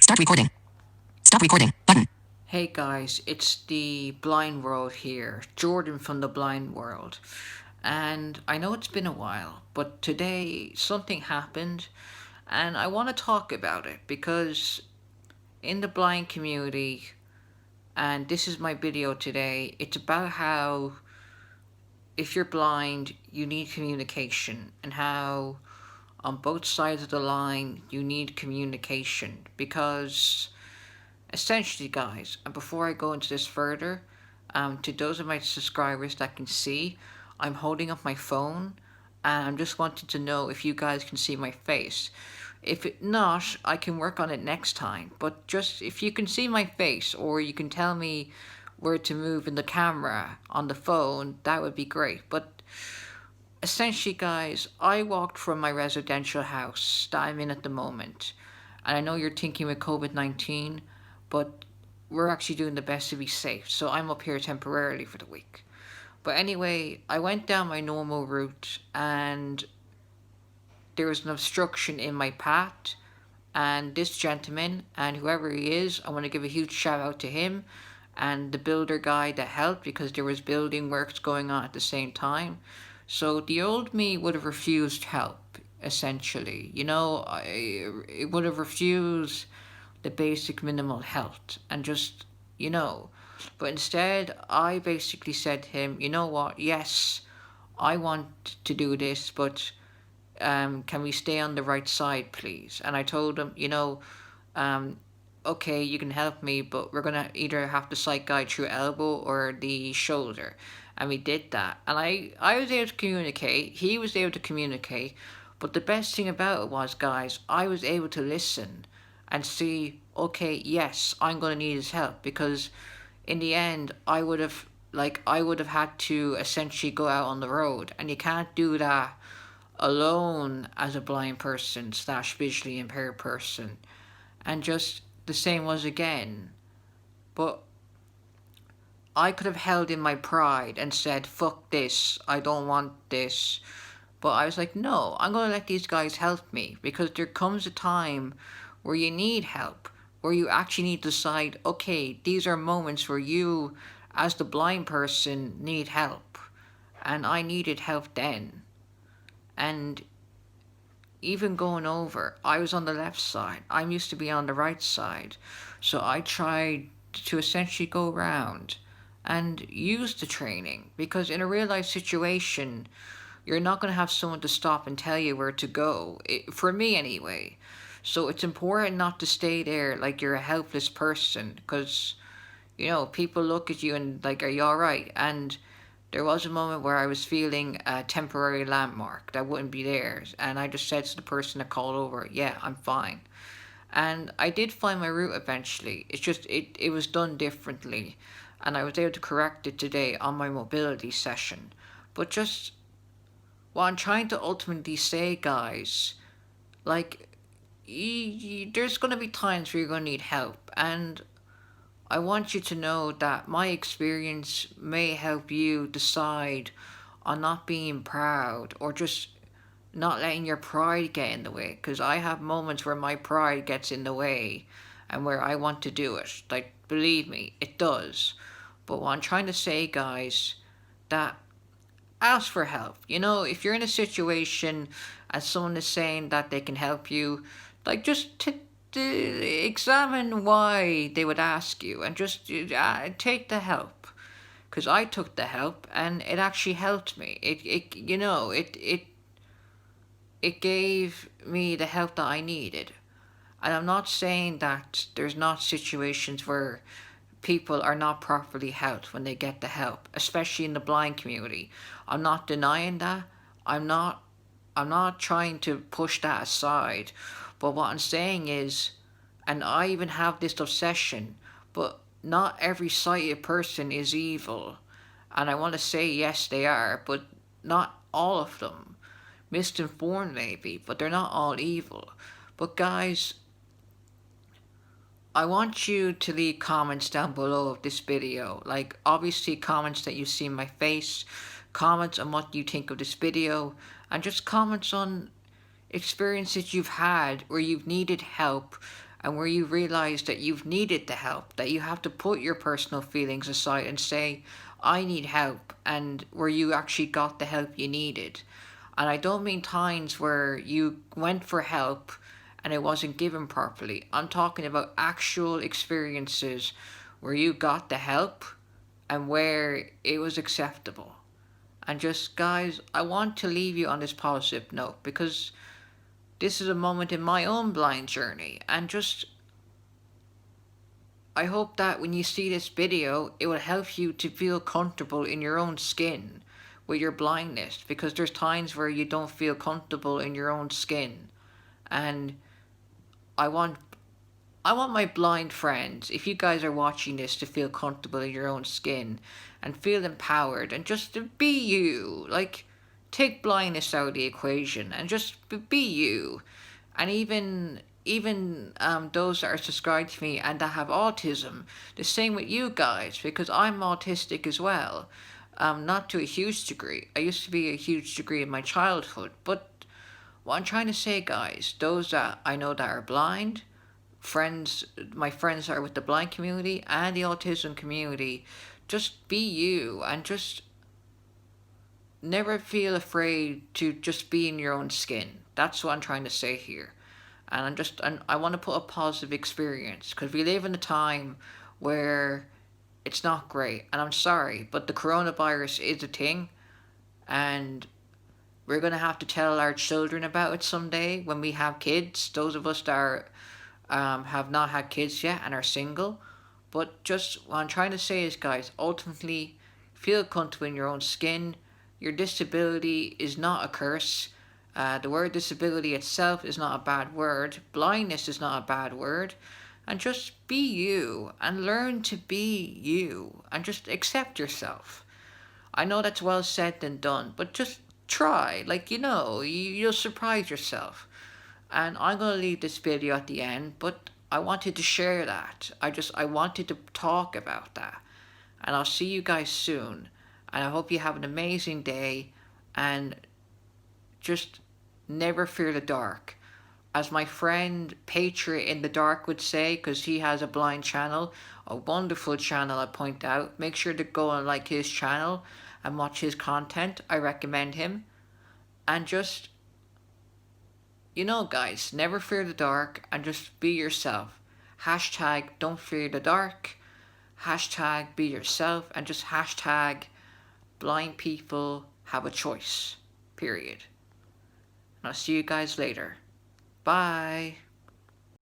Start recording. Stop recording. Button. Hey guys, it's the Blind World here, Jordan from the Blind World. And I know it's been a while, but today something happened and I want to talk about it because in the blind community, and this is my video today, it's about how if you're blind, you need communication, and how on both sides of the line you need communication because essentially, guys, and before I go into this further, to those of my subscribers that can see, I'm holding up my phone and I'm just wanting to know if you guys can see my face. If it not, I can work on it next time. But just if you can see my face or you can tell me where to move in the camera on the phone, that would be great. But essentially, guys, I walked from my residential house that I'm in at the moment. And I know you're thinking with COVID-19, but we're actually doing the best to be safe. So I'm up here temporarily for the week. But anyway, I went down my normal route and there was an obstruction in my path. And this gentleman, and whoever he is, I want to give a huge shout out to him and the builder guy that helped because there was building works going on at the same time. So the old me would have refused help, essentially. It would have refused the basic minimal health and just, you know. But instead, I basically said to him, you know what, yes, I want to do this, but can we stay on the right side, please? And I told him, um, okay, you can help me, but we're gonna either have to sight guide through elbow or the shoulder. And we did that. And I was able to communicate, he was able to communicate, but the best thing about it was, guys, I was able to listen and see, okay, yes, I'm gonna need his help because in the end I would have had to essentially go out on the road and you can't do that alone as a blind person slash visually impaired person. And just the same was again. But I could have held in my pride and said, fuck this, I don't want this. But I was like, no, I'm going to let these guys help me because there comes a time where you need help, where you actually need to decide, okay, these are moments where you, as the blind person, need help. And I needed help then. And even going over, I was on the left side. I'm used to be on the right side. So I tried to essentially go around and use the training because in a real life situation, you're not going to have someone to stop and tell you where to go. For me, anyway. So it's important not to stay there like you're a helpless person because, people look at you and like, are you alright? And there was a moment where I was feeling a temporary landmark that wouldn't be theirs, and I just said to the person that called over, yeah, I'm fine. And I did find my route eventually. It's just, it was done differently, and I was able to correct it today on my mobility session. But just what I'm trying to ultimately say, guys, like, there's going to be times where you're going to need help, and I want you to know that my experience may help you decide on not being proud or just not letting your pride get in the way. Because I have moments where my pride gets in the way and where I want to do it. Like, believe me, it does. But what I'm trying to say, guys, that ask for help. If you're in a situation and someone is saying that they can help you, like just to examine why they would ask you and just take the help. Because I took the help and it actually helped me. It gave me the help that I needed. And I'm not saying that there's not situations where people are not properly helped when they get the help, especially in the blind community. I'm not denying that. I'm not I'm not trying to push that aside. But what I'm saying is, and I even have this obsession, but not every sighted person is evil. And I want to say yes they are, but not all of them. Misinformed maybe, but they're not all evil. But guys, I want you to leave comments down below of this video. Like, obviously comments that you see my face, comments on what you think of this video, and just comments on experiences you've had where you've needed help and where you realize that you've needed the help, that you have to put your personal feelings aside and say, I need help, and where you actually got the help you needed. And I don't mean times where you went for help and it wasn't given properly. I'm talking about actual experiences where you got the help and where it was acceptable. And just, guys, I want to leave you on this positive note because this is a moment in my own blind journey. And just, I hope that when you see this video, it will help you to feel comfortable in your own skin with your blindness, because there's times where you don't feel comfortable in your own skin. And I want I want my blind friends, if you guys are watching this, to feel comfortable in your own skin and feel empowered and just to be you. Like, take blindness out of the equation and just be you. And even those that are subscribed to me and that have autism, the same with you guys, because I'm autistic as well. Not to a huge degree. I used to be a huge degree in my childhood, but what I'm trying to say, guys, those that I know that are blind, friends, my friends that are with the blind community and the autism community, just be you and just never feel afraid to just be in your own skin. That's what I'm trying to say here. And I want to put a positive experience, because we live in a time where it's not great. And I'm sorry, but the coronavirus is a thing, and we're going to have to tell our children about it someday when we have kids. Those of us that are, have not had kids yet and are single. But just what I'm trying to say is, guys, ultimately, feel comfortable in your own skin. Your disability is not a curse. The word disability itself is not a bad word. Blindness is not a bad word. And just be you and learn to be you and just accept yourself. I know that's well said than done, but just try. Like, you'll surprise yourself. And I'm going to leave this video at the end, but I wanted to share that. I wanted to talk about that. And I'll see you guys soon. And I hope you have an amazing day. And just never fear the dark. As my friend Patriot in the Dark would say, because he has a blind channel, a wonderful channel, I point out. Make sure to go and like his channel and watch his content. I recommend him. And just, guys, never fear the dark and just be yourself. Hashtag don't fear the dark. Hashtag be yourself. And just hashtag blind people have a choice. Period. And I'll see you guys later. Bye.